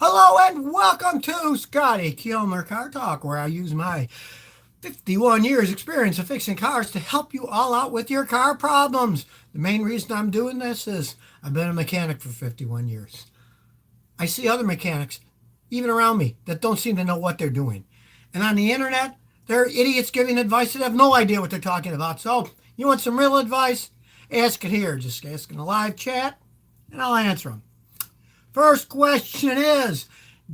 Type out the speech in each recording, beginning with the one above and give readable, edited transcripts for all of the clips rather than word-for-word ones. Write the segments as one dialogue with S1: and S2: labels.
S1: Hello and welcome to Scotty Kilmer Car Talk, where I use my 51 years experience of fixing cars to help you all out with your car problems. The main reason I'm doing this is I've been a mechanic for 51 years. I see other mechanics, even around me, that don't seem to know what they're doing. And on the internet, there are idiots giving advice that have no idea what they're talking about. So, you want some real advice? Ask it here. Just ask in a live chat, and I'll answer them. First question is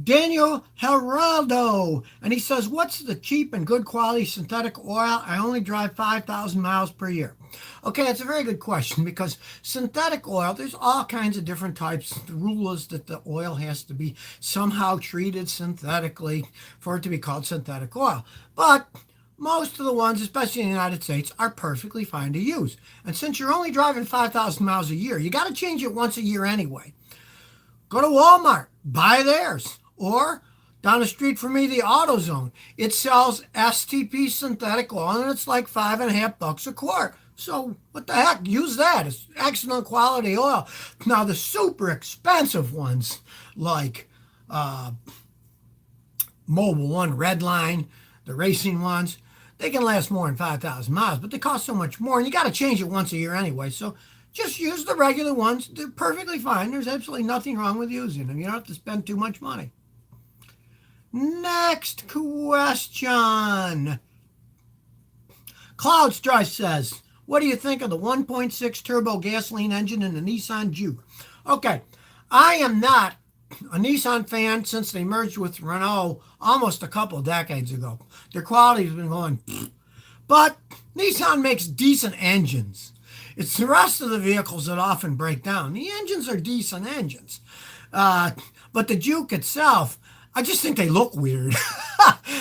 S1: Daniel Geraldo, and he says, what's the cheap and good quality synthetic oil? I only drive 5,000 miles per year. Okay, that's a very good question because synthetic oil, there's all kinds of different types. The rule is that the oil has to be somehow treated synthetically for it to be called synthetic oil. But most of the ones, especially in the United States, are perfectly fine to use. And since you're only driving 5,000 miles a year, you got to change it once a year anyway. Go to Walmart, buy theirs. Or down the street from me, the AutoZone. It sells STP synthetic oil, and it's like $5.50 a quart. So what the heck? Use that. It's excellent quality oil. Now the super expensive ones, like Mobil 1 Redline, the racing ones, they can last more than 5,000 miles, but they cost so much more, and you got to change it once a year anyway. So just use the regular ones. They're perfectly fine. There's absolutely nothing wrong with using them. You don't have to spend too much money. Next question. Cloud Strife says, what do you think of the 1.6 turbo gasoline engine in the Nissan Juke? Okay, I am not a Nissan fan since they merged with Renault almost a couple of decades ago. Their quality's been going, but Nissan makes decent engines. It's the rest of the vehicles that often break down. The engines are decent engines. But the Juke itself, I just think they look weird.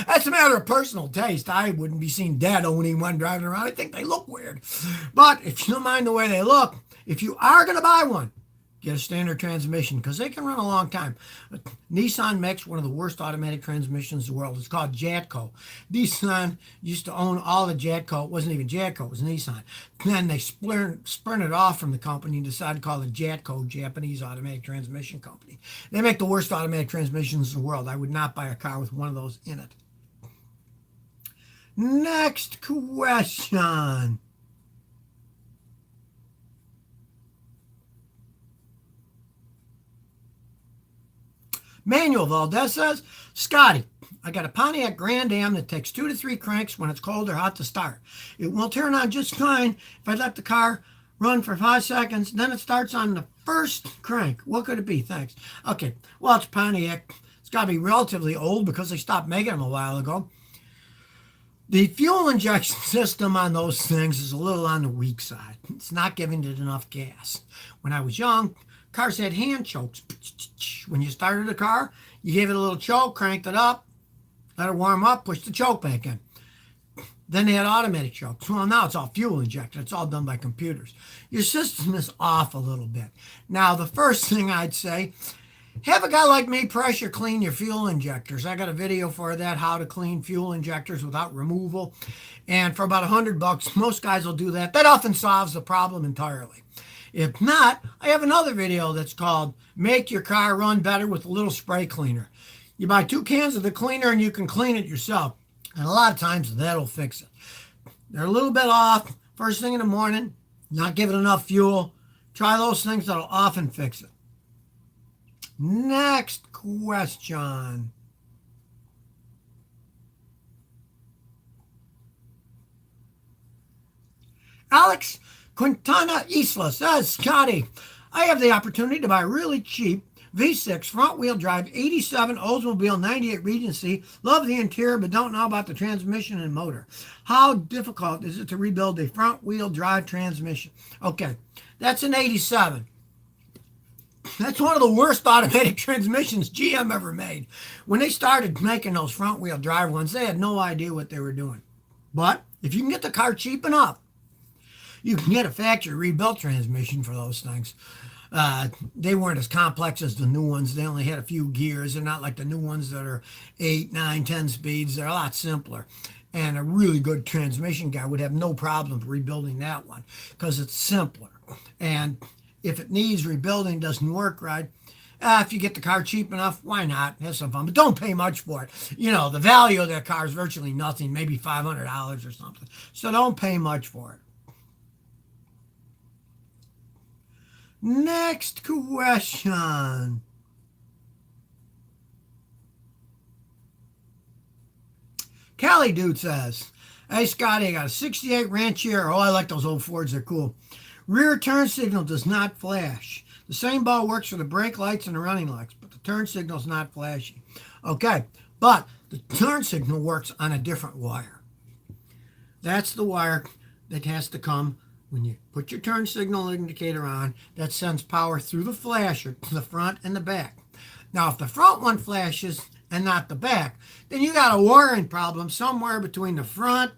S1: That's a matter of personal taste. I wouldn't be seen dead owning one driving around. I think they look weird. But if you don't mind the way they look, if you are going to buy one, get a standard transmission because they can run a long time. Nissan makes one of the worst automatic transmissions in the world. It's called Jatco. Nissan used to own all the Jatco. It wasn't even Jatco, it was Nissan. Then they splintered off from the company and decided to call it Jatco, Japanese Automatic Transmission Company. They make the worst automatic transmissions in the world. I would not buy a car with one of those in it. Next question. Manuel Valdez says, Scotty, I got a Pontiac Grand Am that takes 2 to 3 cranks when it's cold or hot to start. It will turn on just fine if I let the car run for 5 seconds. Then it starts on the first crank. What could it be? Thanks. Okay, well, it's Pontiac. It's got to be relatively old because they stopped making them a while ago. The fuel injection system on those things is a little on the weak side. It's not giving it enough gas. When I was young, cars had hand chokes. When you started the car, you gave it a little choke, cranked it up, let it warm up, pushed the choke back in. Then they had automatic chokes. Well, now it's all fuel injected. It's all done by computers. Your system is off a little bit. Now, the first thing I'd say, have a guy like me pressure clean your fuel injectors. I got a video for that, how to clean fuel injectors without removal. And for about $100, most guys will do that. That often solves the problem entirely. If not, I have another video that's called Make Your Car Run Better with a Little Spray Cleaner. You buy 2 cans of the cleaner and you can clean it yourself. And a lot of times that'll fix it. They're a little bit off first thing in the morning, not giving enough fuel. Try those things, that'll often fix it. Next question. Alex Quintana Isla says, Scotty, I have the opportunity to buy really cheap V6 front-wheel drive 87 Oldsmobile 98 Regency. Love the interior, but don't know about the transmission and motor. How difficult is it to rebuild a front-wheel drive transmission? Okay, that's an 87. That's one of the worst automatic transmissions GM ever made. When they started making those front-wheel drive ones, they had no idea what they were doing. But if you can get the car cheap enough, you can get a factory rebuilt transmission for those things. They weren't as complex as the new ones. They only had a few gears. They're not like the new ones that are 8, 9, 10 speeds. They're a lot simpler. And a really good transmission guy would have no problem rebuilding that one because it's simpler. And if it needs rebuilding, doesn't work right, If you get the car cheap enough, why not? Have some fun, but don't pay much for it. You know, the value of that car is virtually nothing, maybe $500 or something. So don't pay much for it. Next question. Cali Dude says, "Hey Scotty, I got a 68 Ranchero. Oh, I like those old Fords, they're cool. Rear turn signal does not flash. The same ball works for the brake lights and the running lights, but the turn signal's not flashy." Okay, but the turn signal works on a different wire. That's the wire that has to come when you put your turn signal indicator on. That sends power through the flasher to the front and the back. Now, if the front one flashes and not the back, then you got a wiring problem somewhere between the front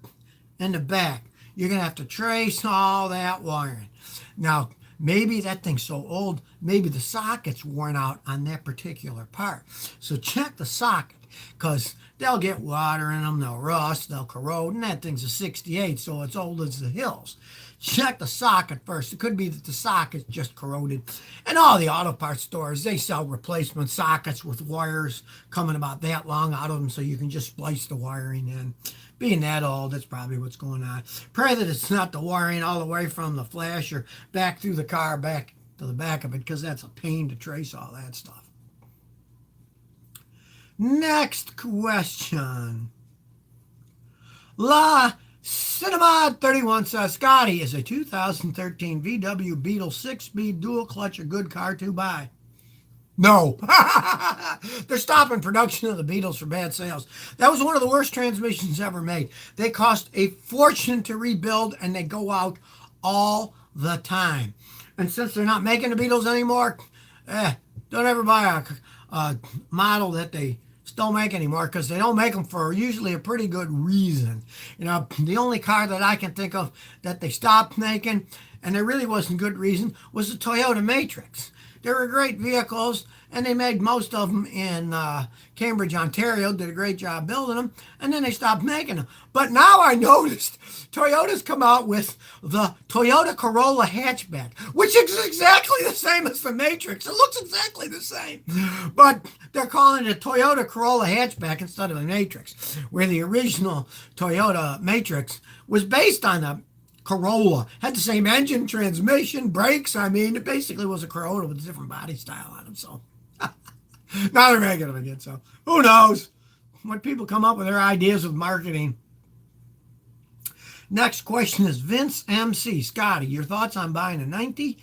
S1: and the back. You're going to have to trace all that wiring. Now, maybe that thing's so old, maybe the socket's worn out on that particular part. So check the socket, because they'll get water in them, they'll rust, they'll corrode, and that thing's a 68, so it's old as the hills. Check the socket first. It could be that the socket's just corroded. And all the auto parts stores, they sell replacement sockets with wires coming about that long out of them, so you can just splice the wiring in. Being that old, that's probably what's going on. Pray that it's not the wiring all the way from the flasher back through the car, back to the back of it, because that's a pain to trace all that stuff. Next question. La Cinema 31 says, "Scotty, is a 2013 VW Beetle 6-speed dual clutch a good car to buy?" No. They're stopping production of the Beetles for bad sales. That was one of the worst transmissions ever made. They cost a fortune to rebuild, and they go out all the time. And since they're not making the Beetles anymore, don't ever buy a model that they still make anymore, because they don't make them for usually a pretty good reason. You know, the only car that I can think of that they stopped making, and there really wasn't good reason, was the Toyota Matrix. They were great vehicles, and they made most of them in Cambridge, Ontario, did a great job building them, and then they stopped making them. But now I noticed Toyota's come out with the Toyota Corolla hatchback, which is exactly the same as the Matrix. It looks exactly the same, but they're calling it a Toyota Corolla hatchback instead of a Matrix, where the original Toyota Matrix was based on a Corolla. Had the same engine, transmission, brakes. I mean, it basically was a Corolla with a different body style on it. So now they're making them again. So who knows what people come up with their ideas of marketing. Next question is Vince MC. "Scotty, your thoughts on buying a 90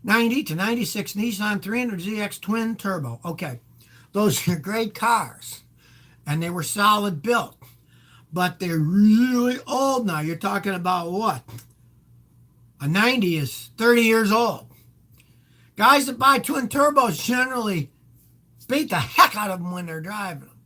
S1: to 96 Nissan 300ZX twin turbo?" Okay, those are great cars, and they were solid built, but they're really old now. You're talking about what? A 90 is 30 years old. Guys that buy twin turbos generally beat the heck out of them when they're driving them.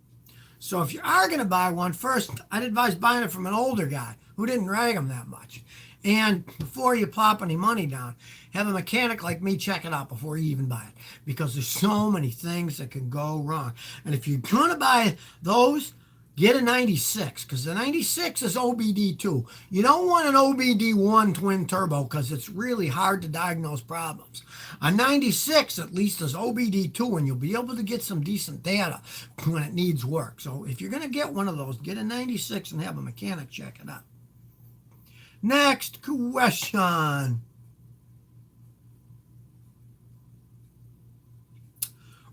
S1: So if you are going to buy one, first, I'd advise buying it from an older guy who didn't drag them that much. And before you plop any money down, have a mechanic like me check it out before you even buy it, because there's so many things that can go wrong. And if you're going to buy those, get a 96, because the 96 is OBD2. You don't want an OBD1 twin turbo, because it's really hard to diagnose problems. A 96 at least is OBD2, and you'll be able to get some decent data when it needs work. So if you're going to get one of those, get a 96 and have a mechanic check it out. Next question.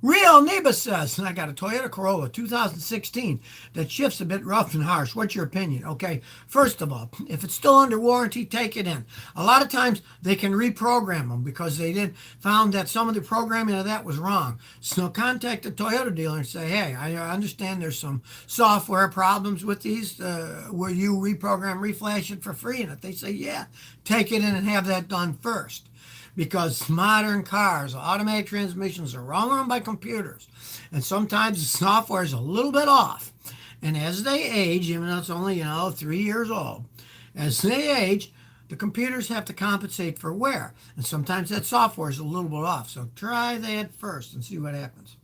S1: Real Neba says, "I got a Toyota Corolla 2016 that shifts a bit rough and harsh. What's your opinion?" Okay, first of all, if it's still under warranty, take it in. A lot of times they can reprogram them because they found that some of the programming of that was wrong. So contact the Toyota dealer and say, "Hey, I understand there's some software problems with these. Will you reprogram, reflash it for free?" And if they say, "Yeah," take it in and have that done first. Because modern cars, automatic transmissions are all run by computers. And sometimes the software is a little bit off. And as they age, even though it's only, 3 years old, as they age, the computers have to compensate for wear. And sometimes that software is a little bit off. So try that first and see what happens.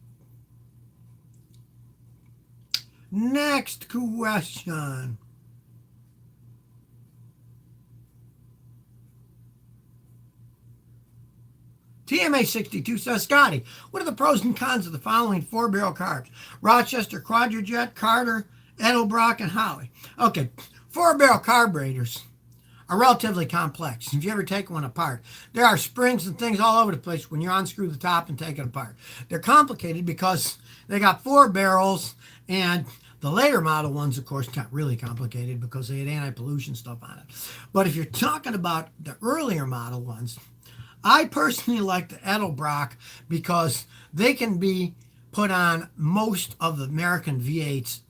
S1: Next question. TMA62 says, Scotty, what are the pros and cons of the following four-barrel carbs? Rochester, Quadrajet, Carter, Edelbrock, and Holly. Okay, four-barrel carburetors are relatively complex. If you ever take one apart, there are springs and things all over the place when you unscrew the top and take it apart. They're complicated because they got four barrels, and the later model ones, of course, got really complicated because they had anti-pollution stuff on it. But if you're talking about the earlier model ones, I personally like the Edelbrock because they can be put on most of the American V8s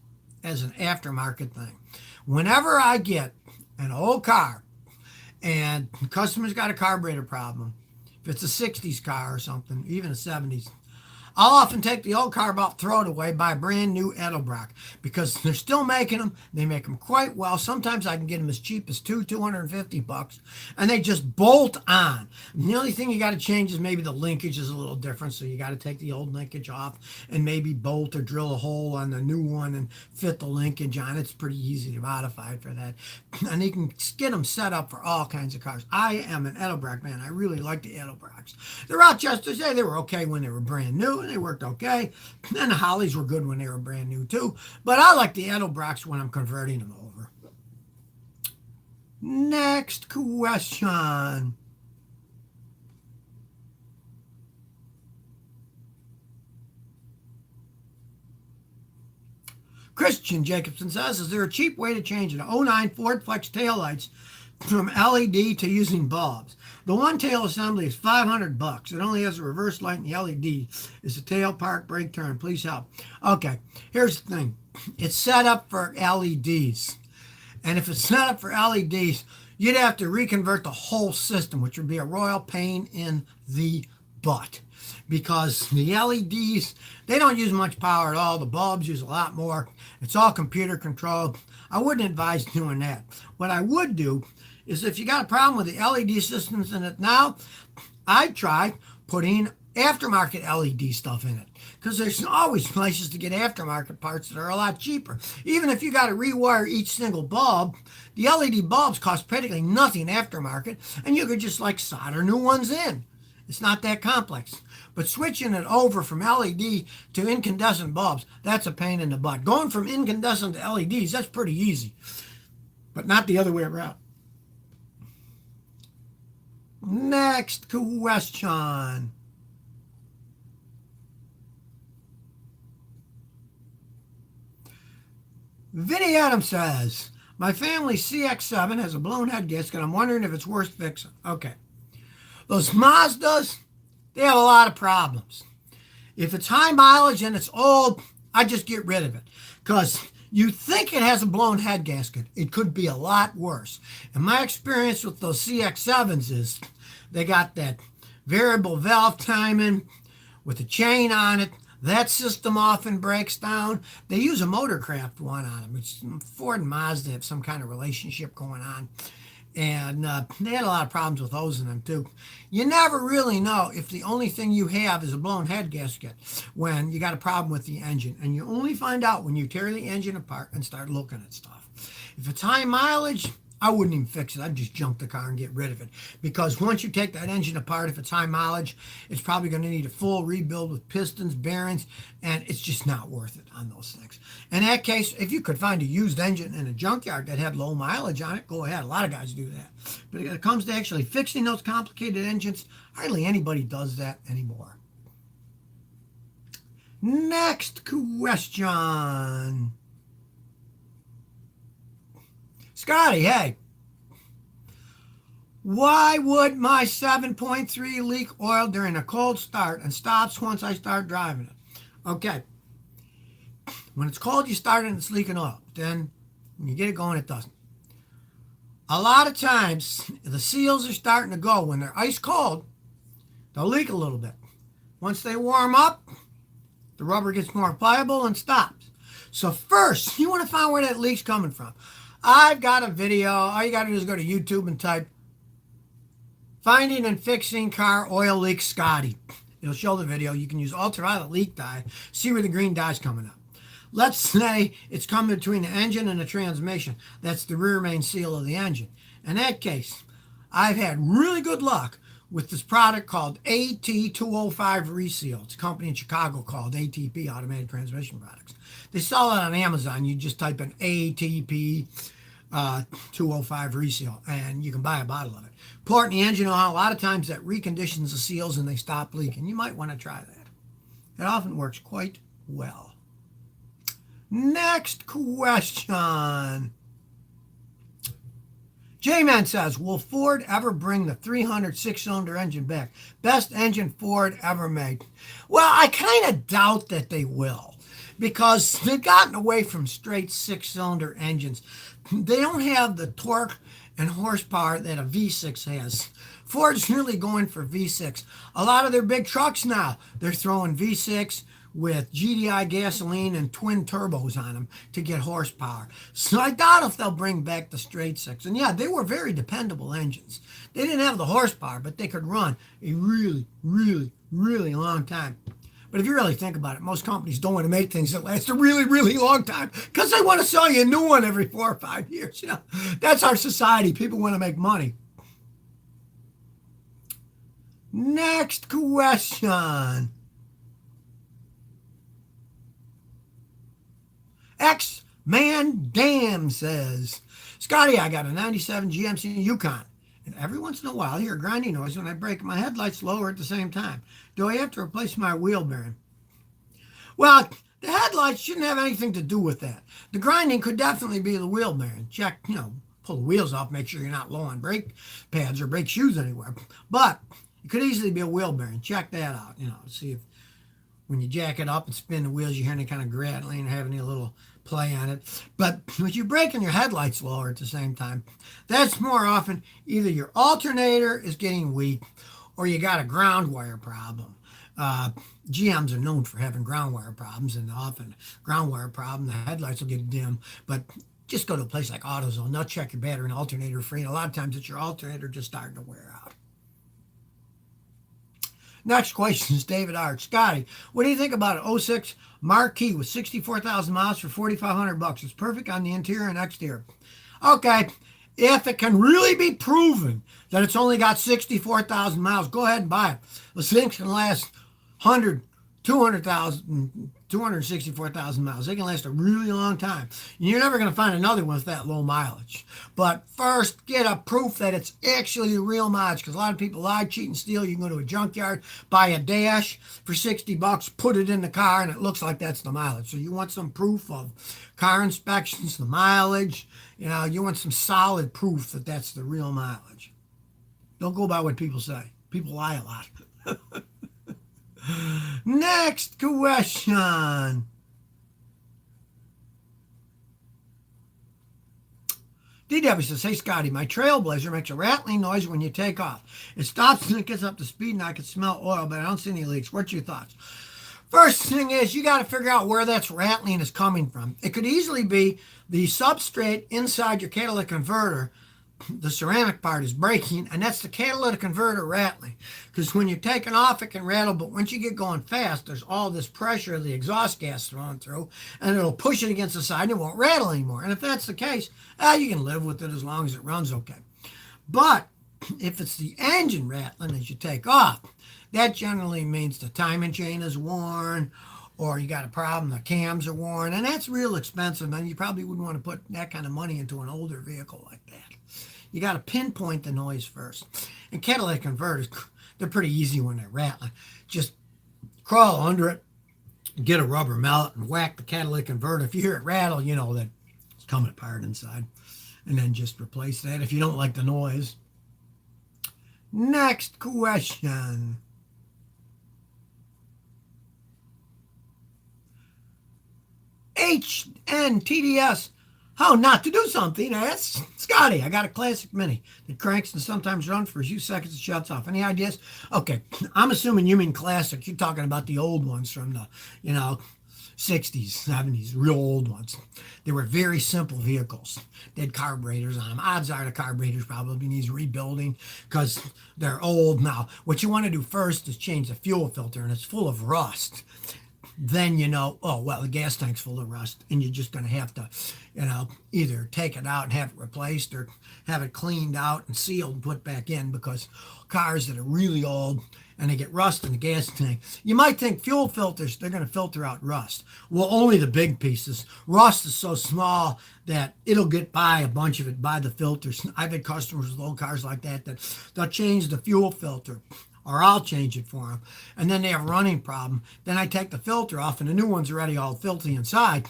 S1: as an aftermarket thing. Whenever I get an old car and the customer's got a carburetor problem, if it's a 60s car or something, even a 70s, I'll often take the old carb out, throw it away, buy a brand new Edelbrock because they're still making them. They make them quite well. Sometimes I can get them as cheap as $250, and they just bolt on. And the only thing you got to change is maybe the linkage is a little different, so you got to take the old linkage off and maybe bolt or drill a hole on the new one and fit the linkage on. It's pretty easy to modify for that, and you can get them set up for all kinds of cars. I am an Edelbrock man. I really like the Edelbrocks. The Rochesters, they were okay when they were brand new. They worked okay. And the Hollies were good when they were brand new too. But I like the Edelbrocks when I'm converting them over. Next question. Christian Jacobson says, is there a cheap way to change an '09 Ford Flex taillights from LED to using bulbs? The one tail assembly is $500. It only has a reverse light and the LED is the tail, park, brake, turn. Please help. Okay, here's the thing. It's set up for LEDs. And if it's set up for LEDs, you'd have to reconvert the whole system, which would be a royal pain in the butt. Because the LEDs, they don't use much power at all. The bulbs use a lot more. It's all computer controlled. I wouldn't advise doing that. What I would do is if you got a problem with the LED systems in it now, I'd try putting aftermarket LED stuff in it. Because there's always places to get aftermarket parts that are a lot cheaper. Even if you got to rewire each single bulb, the LED bulbs cost practically nothing aftermarket, and you could just like solder new ones in. It's not that complex. But switching it over from LED to incandescent bulbs, that's a pain in the butt. Going from incandescent to LEDs, that's pretty easy. But not the other way around. Next question. Vinny Adams says, my family CX-7 has a blown head gasket. I'm wondering if it's worth fixing. Okay. Those Mazdas, they have a lot of problems. If it's high mileage and it's old, I just get rid of it. Because you think it has a blown head gasket. It could be a lot worse. And my experience with those CX-7s is they got that variable valve timing with a chain on it. That system often breaks down. They use a Motorcraft one on them. It's Ford and Mazda have some kind of relationship going on. And they had a lot of problems with those in them too. You never really know if the only thing you have is a blown head gasket when you got a problem with the engine. And you only find out when you tear the engine apart and start looking at stuff. If it's high mileage, I wouldn't even fix it. I'd just junk the car and get rid of it. Because once you take that engine apart, if it's high mileage, it's probably going to need a full rebuild with pistons, bearings, and it's just not worth it on those things. In that case, if you could find a used engine in a junkyard that had low mileage on it, go ahead. A lot of guys do that. But when it comes to actually fixing those complicated engines, hardly anybody does that anymore. Next question. Scotty, hey, why would my 7.3 leak oil during a cold start and stops once I start driving it? Okay, when it's cold, you start it and it's leaking oil. Then when you get it going, it doesn't. A lot of times, the seals are starting to go. When they're ice cold, they'll leak a little bit. Once they warm up, the rubber gets more pliable and stops. So first, you want to find where that leak's coming from. I've got a video. All you got to do is go to YouTube and type finding and fixing car oil leak Scotty. It'll show the video. You can use ultraviolet leak dye. See where the green dye's coming up. Let's say it's coming between the engine and the transmission. That's the rear main seal of the engine. In that case, I've had really good luck with this product called AT205 Reseal. It's a company in Chicago called ATP, Automated Transmission Products. They sell it on Amazon. You just type in ATP 205 Reseal, and you can buy a bottle of it. Pour it in the engine oil. A lot of times that reconditions the seals and they stop leaking. You might want to try that. It often works quite well. Next question. J-Man says, will Ford ever bring the 300 six-cylinder engine back? Best engine Ford ever made. Well, I kind of doubt that they will, because they've gotten away from straight six-cylinder engines. They don't have the torque and horsepower that a V6 has. Ford's really going for V6. A lot of their big trucks now, they're throwing V6 with GDI gasoline and twin turbos on them to get horsepower. So I doubt if they'll bring back the straight six. And yeah, they were very dependable engines. They didn't have the horsepower, but they could run a really, really, really long time. But if you really think about it, most companies don't want to make things that last a really, really long time because they want to sell you a new one every 4 or 5 years. You know, that's our society. People want to make money. Next question. X-Man Damn says, Scotty, I got a 97 GMC Yukon, and every once in a while I hear a grinding noise when I brake. My headlights lower at the same time. Do I have to replace my wheel bearing? Well, the headlights shouldn't have anything to do with that. The grinding could definitely be the wheel bearing. Check, pull the wheels off, make sure you're not low on brake pads or brake shoes anywhere. But it could easily be a wheel bearing. Check that out. See if when you jack it up and spin the wheels, you hear any kind of rattling or have any little play on it. But if you're braking your headlights lower at the same time, that's more often either your alternator is getting weak or you got a ground wire problem. GMs are known for having ground wire problems, and often ground wire problem, the headlights will get dim. But just go to a place like AutoZone. They'll check your battery and alternator free. And a lot of times it's your alternator just starting to wear out. Next question is David Arch. Scotty, what do you think about an 06 Marquis with 64,000 miles for $4,500? It's perfect on the interior and exterior. Okay, if it can really be proven that it's only got 64,000 miles, go ahead and buy it. The things can last 100, 200,000, 264,000 miles. They can last a really long time. You're never going to find another one with that low mileage. But first, get a proof that it's actually the real mileage, because a lot of people lie, cheat, and steal. You can go to a junkyard, buy a dash for $60, put it in the car, and it looks like that's the mileage. So you want some proof of car inspections, the mileage. You want some solid proof that that's the real mileage. Don't go by what people say. People lie a lot. Next question. DW says, hey Scotty, my Trailblazer makes a rattling noise when you take off. It stops and it gets up to speed and I can smell oil, but I don't see any leaks. What's your thoughts? First thing is you got to figure out where that's rattling is coming from. It could easily be the substrate inside your catalytic converter. The ceramic part is breaking, and that's the catalytic converter rattling. Because when you're taking off, it can rattle, but once you get going fast, there's all this pressure of the exhaust gas thrown through, and it'll push it against the side, and it won't rattle anymore. And if that's the case, you can live with it as long as it runs okay. But if it's the engine rattling as you take off, that generally means the timing chain is worn, or you got a problem, the cams are worn, and that's real expensive, and you probably wouldn't want to put that kind of money into an older vehicle like that. You got to pinpoint the noise first. And catalytic converters, they're pretty easy when they're rattling. Just crawl under it, get a rubber mallet, and whack the catalytic converter. If you hear it rattle, you know that it's coming apart inside. And then just replace that if you don't like the noise. Next question. HNTDS. How not to do something? That's Scotty. I got a classic Mini that cranks and sometimes runs for a few seconds and shuts off. Any ideas? Okay, I'm assuming you mean classic. You're talking about the old ones from the, 60s, 70s, real old ones. They were very simple vehicles. They had carburetors on them. Odds are the carburetors probably needs rebuilding because they're old now. What you want to do first is change the fuel filter, and it's full of rust. then you know, oh, well, the gas tank's full of rust, and you're just going to have to, either take it out and have it replaced or have it cleaned out and sealed and put back in, because cars that are really old and they get rust in the gas tank, you might think fuel filters, they're going to filter out rust. Well, only the big pieces. Rust is so small that it'll get by a bunch of it by the filters. I've had customers with old cars like that they'll change the fuel filter, or I'll change it for them, and then they have a running problem. Then I take the filter off, and the new one's already all filthy inside.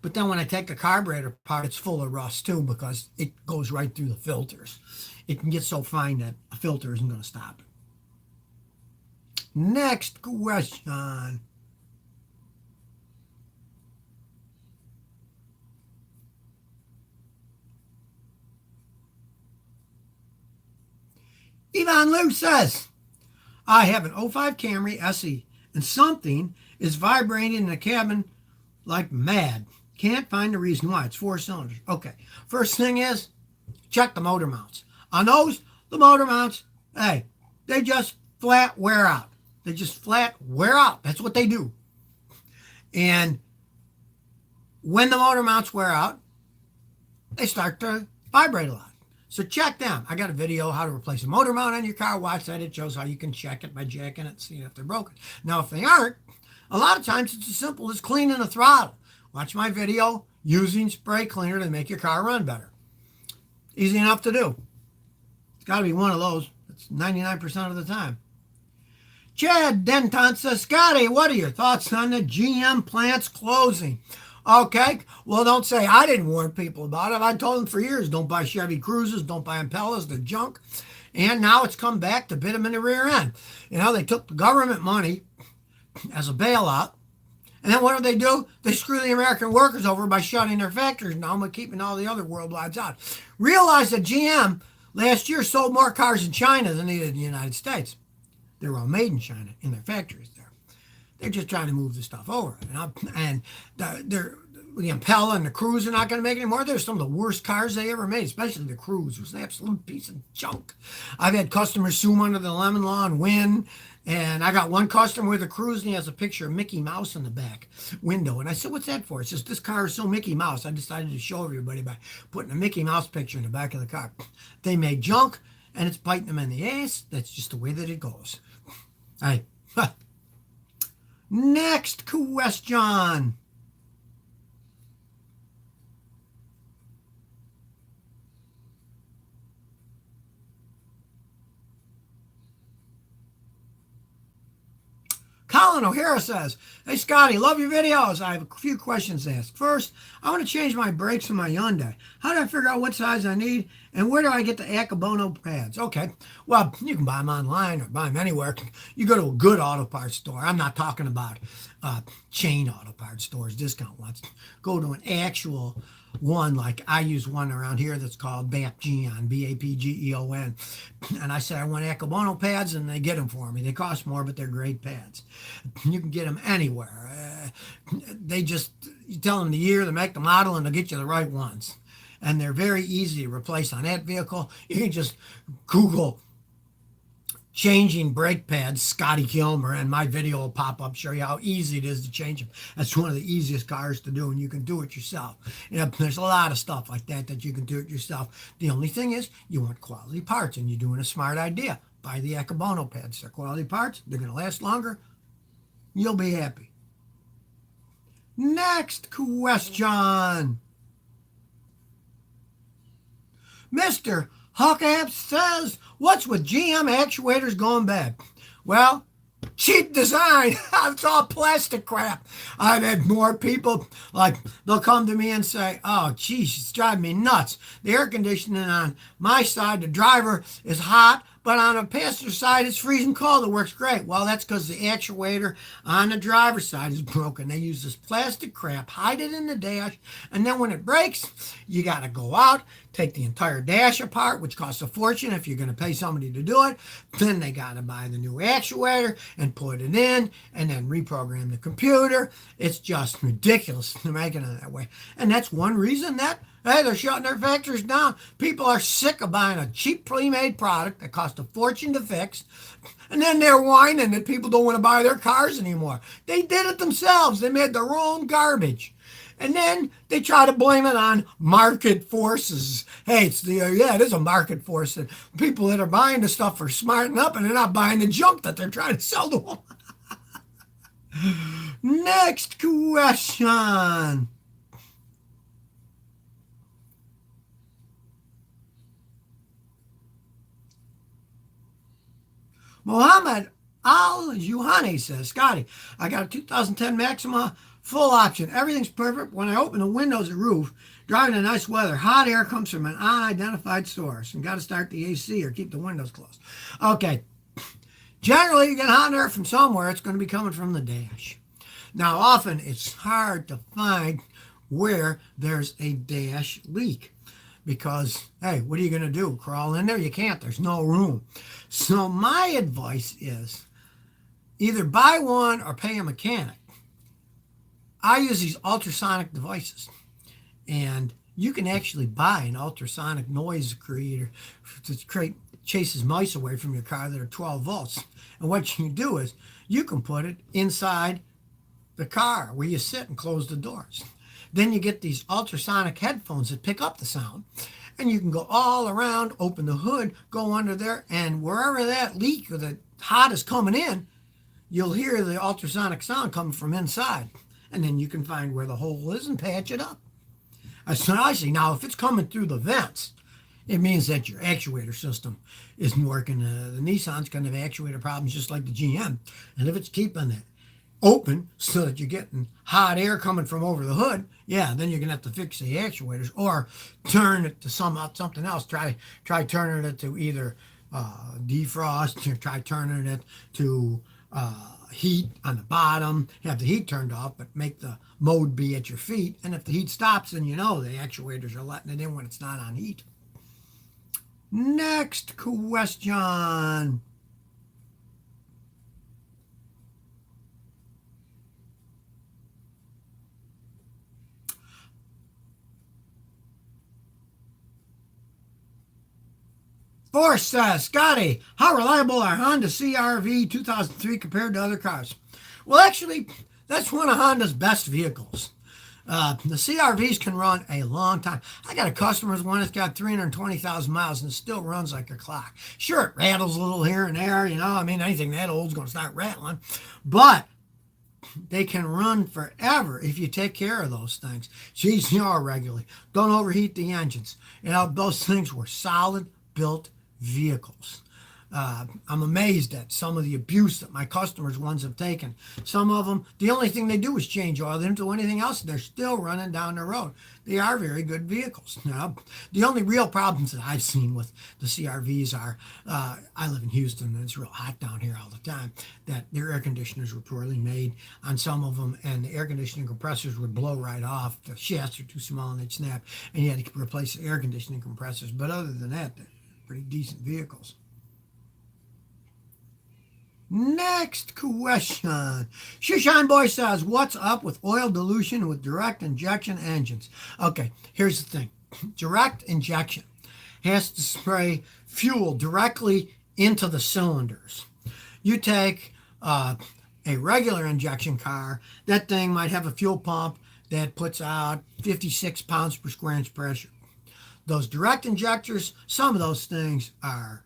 S1: But then when I take the carburetor apart, it's full of rust too, because it goes right through the filters. It can get so fine that a filter isn't going to stop it. Next question. Yvonne Lou says, I have an '05 Camry SE, and something is vibrating in the cabin like mad. Can't find the reason why. It's 4 cylinders. Okay. First thing is, check the motor mounts. On those, the motor mounts, hey, they just flat wear out. They just flat wear out. That's what they do. And when the motor mounts wear out, they start to vibrate a lot. So check them. I got a video how to replace a motor mount on your car. Watch that. It shows how you can check it by jacking it, seeing if they're broken. Now, if they aren't, a lot of times it's as simple as cleaning the throttle. Watch my video using spray cleaner to make your car run better. Easy enough to do. It's got to be one of those. It's 99% of the time. Chad Denton says, Scotty, what are your thoughts on the GM plants closing? Okay, well, don't say I didn't warn people about it. I told them for years, don't buy Chevy Cruzes, don't buy Impellas, they're junk. And now it's come back to bit them in the rear end. They took the government money as a bailout. And then what do? They screw the American workers over by shutting their factories down, but keeping all the other worldwides out. Realize that GM last year sold more cars in China than they did in the United States. They were all made in China in their factories there. They're just trying to move the stuff over. And the Impella and the Cruze are not going to make anymore. They're some of the worst cars they ever made, especially the Cruze. It was an absolute piece of junk. I've had customers sue them under the lemon law and win. And I got one customer with a Cruze, and he has a picture of Mickey Mouse in the back window. And I said, what's that for? It says, this car is so Mickey Mouse. I decided to show everybody by putting a Mickey Mouse picture in the back of the car. They made junk, and it's biting them in the ass. That's just the way that it goes. All right. Next question. Colin O'Hara says, hey, Scotty, love your videos. I have a few questions to ask. First, I want to change my brakes in my Hyundai. How do I figure out what size I need, and where do I get the Akebono pads? Okay, well, you can buy them online or buy them anywhere. You go to a good auto parts store. I'm not talking about chain auto parts stores, discount ones. Go to an actual one, like I use one around here that's called BAPGEON, BAPGEON. And I say I want Akebono pads, and they get them for me. They cost more, but they're great pads. You can get them anywhere. You tell them the year, the make, the model, and they'll get you the right ones. And they're very easy to replace on that vehicle. You can just Google changing brake pads, Scotty Kilmer, and my video will pop up, show you how easy it is to change them. That's one of the easiest cars to do, and you can do it yourself. There's a lot of stuff like that you can do it yourself. The only thing is, you want quality parts, and you're doing a smart idea. Buy the Akebono pads. They're quality parts. They're going to last longer. You'll be happy. Next question. Mr. Huckabs says, what's with GM actuators going bad? Well, cheap design. It's all plastic crap. I've had more people, they'll come to me and say, oh, geez, it's driving me nuts. The air conditioning on my side, the driver, is hot, but on the passenger side, it's freezing cold. It works great. Well, that's because the actuator on the driver's side is broken. They use this plastic crap, hide it in the dash, and then when it breaks, you got to go out, take the entire dash apart, which costs a fortune if you're going to pay somebody to do it. Then they got to buy the new actuator and put it in and then reprogram the computer. It's just ridiculous to make it that way. And that's one reason that, hey, they're shutting their factories down. People are sick of buying a cheap pre-made product that costs a fortune to fix. And then they're whining that people don't want to buy their cars anymore. They did it themselves. They made their own garbage. And then they try to blame it on market forces. Hey, it is a market force. That people that are buying the stuff are smarting up and they're not buying the junk that they're trying to sell to them. Next question. Mohammed Al-Juhani says, Scotty, I got a 2010 Maxima full option. Everything's perfect. When I open the windows and roof, driving in nice weather, hot air comes from an unidentified source. And got to start the AC or keep the windows closed. Okay. Generally, you get hot air from somewhere. It's going to be coming from the dash. Now, often it's hard to find where there's a dash leak. Because, hey, what are you going to do? Crawl in there? You can't. There's no room. So my advice is either buy one or pay a mechanic. I use these ultrasonic devices. And you can actually buy an ultrasonic noise creator to chases mice away from your car that are 12 volts. And what you can do is you can put it inside the car where you sit and close the doors. Then you get these ultrasonic headphones that pick up the sound. And you can go all around, open the hood, go under there, and wherever that leak or the hot is coming in, you'll hear the ultrasonic sound coming from inside. And then you can find where the hole is and patch it up. That's what I see. Now, if it's coming through the vents, it means that your actuator system isn't working. The Nissan's going to have actuator problems just like the GM. And if it's keeping it open so that you're getting hot air coming from over the hood, yeah, then you're gonna have to fix the actuators or turn it to something else. Try turning it to either defrost or try turning it to heat on the bottom. Have the heat turned off, but make the mode be at your feet. And if the heat stops, then you know the actuators are letting it in when it's not on heat. Next question. Force says, Scotty, how reliable are Honda CR-V 2003 compared to other cars? Well, actually, that's one of Honda's best vehicles. The CR-Vs can run a long time. I got a customer's one that's got 320,000 miles and it still runs like a clock. Sure, it rattles a little here and there, anything that old's going to start rattling. But they can run forever if you take care of those things. Change the oil regularly. Don't overheat the engines. Those things were solid built vehicles. I'm amazed at some of the abuse that my customers' ones have taken. Some of them, the only thing they do is change oil. They don't do anything else. They're still running down the road. They are very good vehicles. The only real problems that I've seen with the CR-Vs are, I live in Houston and it's real hot down here all the time, that their air conditioners were poorly made on some of them and the air conditioning compressors would blow right off. The shafts are too small and they'd snap and you had to replace the air conditioning compressors. But other than that, they're pretty decent vehicles. Next question. Shoeshine Boy says, what's up with oil dilution with direct injection engines? Okay, here's the thing. Direct injection has to spray fuel directly into the cylinders. You take a regular injection car, that thing might have a fuel pump that puts out 56 pounds per square inch pressure. Those direct injectors, some of those things are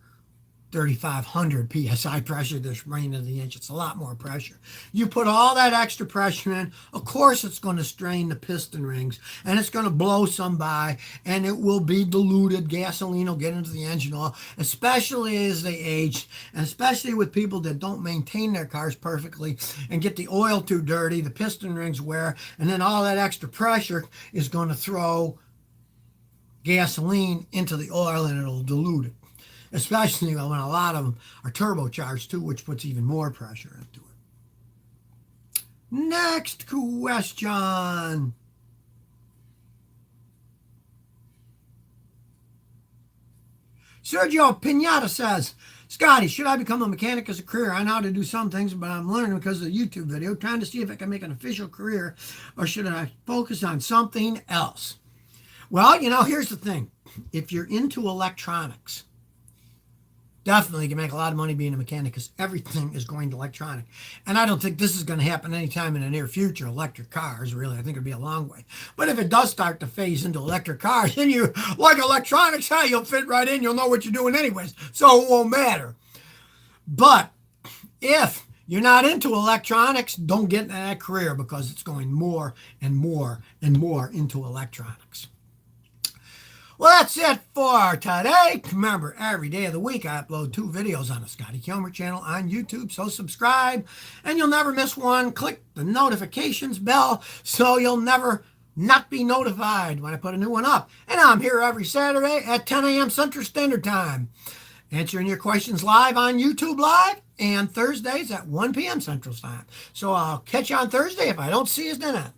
S1: 3,500 psi pressure. They're spraying to the inch. It's a lot more pressure. You put all that extra pressure in, of course it's going to strain the piston rings and it's going to blow some by and it will be diluted. Gasoline will get into the engine oil, especially as they age and especially with people that don't maintain their cars perfectly and get the oil too dirty, the piston rings wear, and then all that extra pressure is going to throw gasoline into the oil and it'll dilute it. Especially when a lot of them are turbocharged too, which puts even more pressure into it. Next question. Sergio Pinata says, Scotty, should I become a mechanic as a career? I know how to do some things, but I'm learning because of the YouTube video, trying to see if I can make an official career, or should I focus on something else? Well, here's the thing. If you're into electronics, definitely can make a lot of money being a mechanic because everything is going to electronic. And I don't think this is going to happen anytime in the near future, electric cars, really. I think it'll be a long way. But if it does start to phase into electric cars, then you like electronics, you'll fit right in. You'll know what you're doing anyways. So it won't matter. But if you're not into electronics, don't get into that career because it's going more and more and more into electronics. Well, that's it for today. Remember, every day of the week, I upload 2 videos on the Scotty Kilmer channel on YouTube, so subscribe, and you'll never miss one. Click the notifications bell so you'll never not be notified when I put a new one up. And I'm here every Saturday at 10 a.m. Central Standard Time, answering your questions live on YouTube Live, and Thursdays at 1 p.m. Central Time. So I'll catch you on Thursday if I don't see you then.